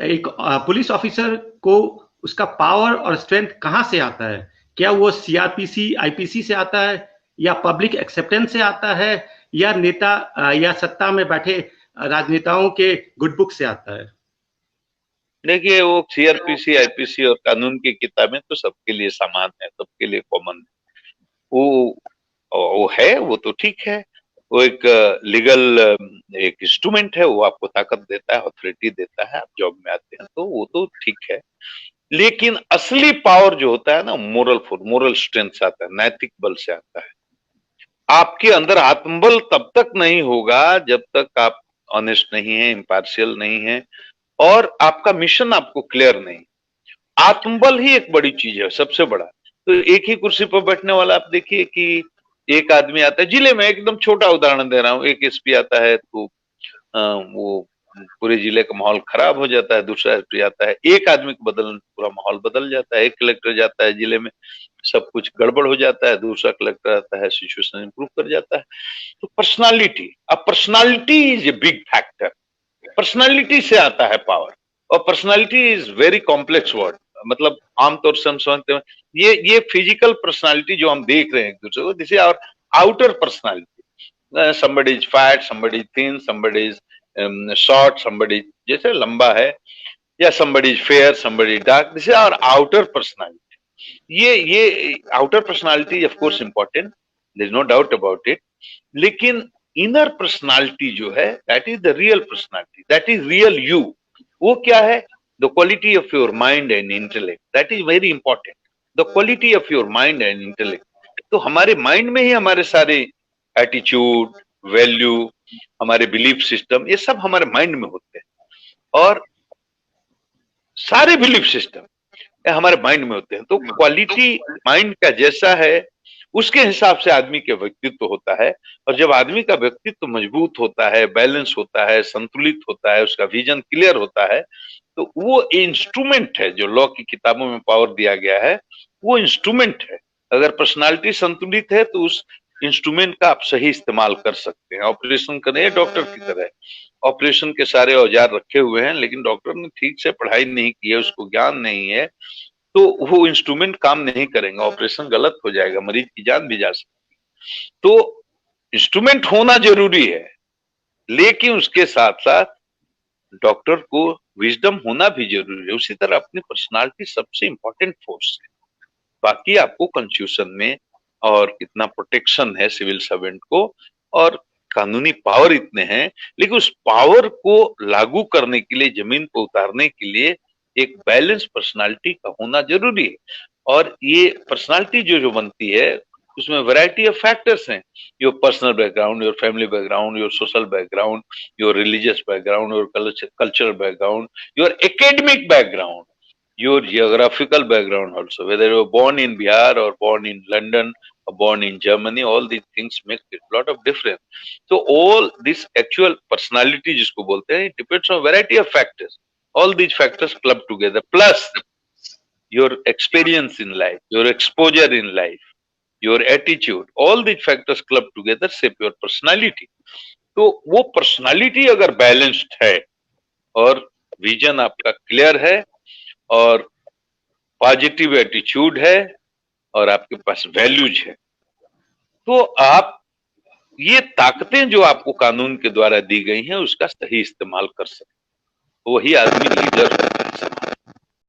एक police officer को उसका पावर और स्ट्रेंथ कहाँ से आता है? क्या वो सीआरपीसी, आईपीसी से आता है, या पब्लिक एक्सेप्टेंस से आता है, या नेता या सत्ता में बैठे राजनेताओं के गुड बुक से आता है? देखिए, वो सीआरपीसी, आईपीसी और कानून की किताबें तो सबके लिए समान है, सबके लिए कॉमन है। वो वो है, वो तो ठीक है। वो एक लीगल एक इंस्ट्रूमेंट है, वो आपको ताकत देता है, ऑथोरिटी देता है, आप जॉब में आते हैं तो वो तो ठीक है। लेकिन असली पावर जो होता है ना, मोरल स्ट्रेंथ से आता है, नैतिक बल से आता है। आपके अंदर आत्मबल तब तक नहीं होगा जब तक आप ऑनेस्ट नहीं है, इम्पार्शियल नहीं है, और आपका मिशन आपको क्लियर नहीं। आत्मबल ही एक बड़ी चीज है, सबसे बड़ा। तो एक ही कुर्सी पर बैठने वाला, आप देखिए कि एक आदमी आता है जिले में, एकदम छोटा उदाहरण दे रहा हूँ, एक एसपी आता है तो वो पूरे जिले का माहौल खराब हो जाता है। दूसरा एसपी आता है, एक आदमी को बदल पूरा माहौल बदल जाता है। एक कलेक्टर जाता है जिले में, सब कुछ गड़बड़ हो जाता है। दूसरा कलेक्टर आता है, सिचुएशन इंप्रूव कर जाता है। तो पर्सनालिटी, अब personality is a big factor. Personality से आता है पावर, और personality is very complex word. मतलब आमतौर से हम समझते हैं ये फिजिकल पर्सनालिटी जो हम देख रहे हैं एक दूसरे को, this is our outer personality. somebody is fat, somebody is thin, somebody is short, somebody जैसे लंबा है, या somebody is fair, somebody is dark, this is our outer personality। ये outer personality of course important, there is no doubt about it। लेकिन inner personality जो है, that is the real personality, that is real you. वो क्या है? The quality of your mind and intellect, that is very important. The quality of your mind and intellect. तो हमारे mind में ही हमारे सारे एटीट्यूड, वैल्यू, हमारे बिलीफ सिस्टम, ये सब हमारे माइंड में होते हैं। और सारे बिलीफ सिस्टम हमारे माइंड में होते हैं। तो क्वालिटी माइंड का जैसा है, उसके हिसाब से आदमी के व्यक्तित्व होता है। और जब आदमी का व्यक्तित्व मजबूत होता है, बैलेंस होता है, संतुलित होता है, उसका विजन क्लियर होता है, तो वो इंस्ट्रूमेंट है जो लॉ की किताबों में पावर दिया गया है, वो इंस्ट्रूमेंट है। अगर पर्सनालिटी संतुलित है तो उस इंस्ट्रूमेंट का आप सही इस्तेमाल कर सकते हैं। ऑपरेशन करें डॉक्टर की तरह, ऑपरेशन के सारे औजार रखे हुए हैं, लेकिन डॉक्टर ने ठीक से पढ़ाई नहीं की है, उसको ज्ञान नहीं है, तो वो इंस्ट्रूमेंट काम नहीं करेंगे, ऑपरेशन गलत हो जाएगा, मरीज की जान भी जा सकती है। तो इंस्ट्रूमेंट होना जरूरी है, लेकिन उसके साथ साथ डॉक्टर को विजडम होना भी जरूरी है। उसी तरह अपनी पर्सनालिटी सबसे इंपॉर्टेंट फोर्स है। बाकी आपको कॉन्स्टिट्यूशन में और इतना प्रोटेक्शन है सिविल सर्वेंट को, और कानूनी पावर इतने हैं, लेकिन उस पावर को लागू करने के लिए, जमीन पर उतारने के लिए एक बैलेंस पर्सनालिटी का होना जरूरी है। और ये पर्सनालिटी जो बनती है, उसमें वैरायटी ऑफ फैक्टर्स हैं। Your personal background, your family background, your social background, your religious background, your cultural background, your academic background, your geographical background also, whether you were born in Bihar or born in London or born in Germany, all these things make a lot of difference. So all this actual personality जिसको बोलते हैं, it depends on variety of factors. All these factors club together, plus your experience in life, your exposure in life, your attitude, all these factors club together shape your personality. तो वो personality अगर balanced है, और vision आपका clear है, और positive attitude है, और आपके पास वैल्यूज है, तो आप ये ताकतें जो आपको कानून के द्वारा दी गई हैं, उसका सही इस्तेमाल कर सकते हैं। वही आदमी लीडर है।